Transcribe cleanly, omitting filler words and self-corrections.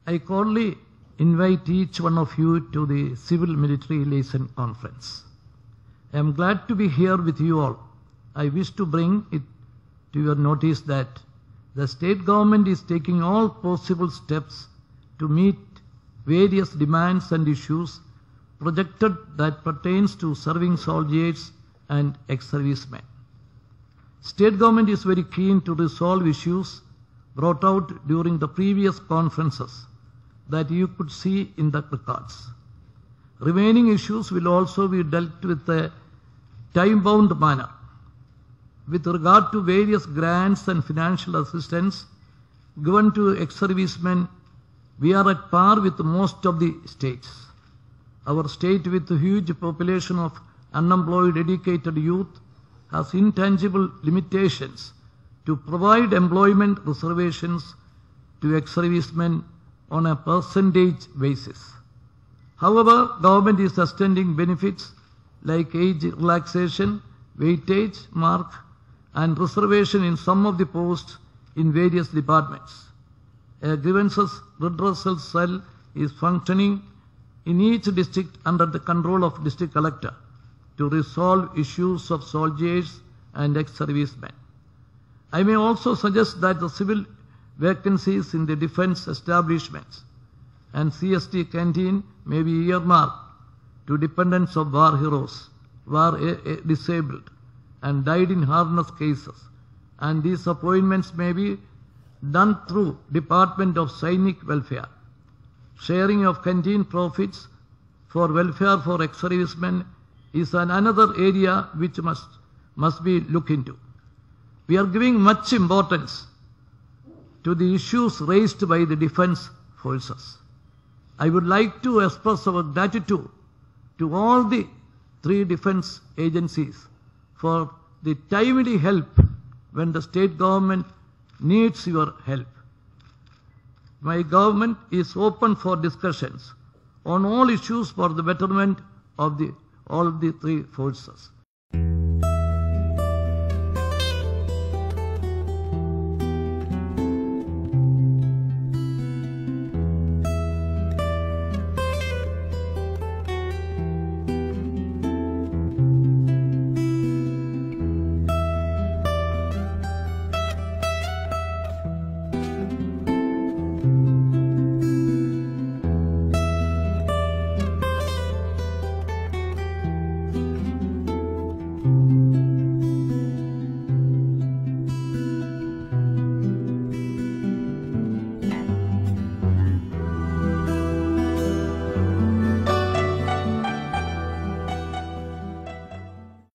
I cordially invite each one of you to the Civil Military Liaison Conference. I am glad to be here with you all. I wish to bring it to your notice that the state government is taking all possible steps to meet various demands and issues projected that pertains to serving soldiers and ex-servicemen. State government is very keen to resolve issues brought out during the previous conferences that you could see in the records. Remaining issues will also be dealt with a time-bound manner. With regard to various grants and financial assistance given to ex-servicemen, we are at par with most of the states. Our state, with a huge population of unemployed, educated youth, has intangible limitations to provide employment reservations to ex-servicemen on a percentage basis. However, government is extending benefits like age relaxation, weightage mark, and reservation in some of the posts in various departments. A grievances redressal cell is functioning in each district under the control of district collector to resolve issues of soldiers and ex-servicemen. I may also suggest that the civil vacancies in the defense establishments and CST canteen may be earmarked to dependents of war heroes who are disabled and died in harness cases, and these appointments may be done through Department of Sainik Welfare. Sharing of canteen profits for welfare for ex-servicemen is another area which must be looked into. We are giving much importance to the issues raised by the defense forces. I would like to express our gratitude to all the three defense agencies for the timely help when the state government needs your help. My government is open for discussions on all issues for the betterment of all the three forces.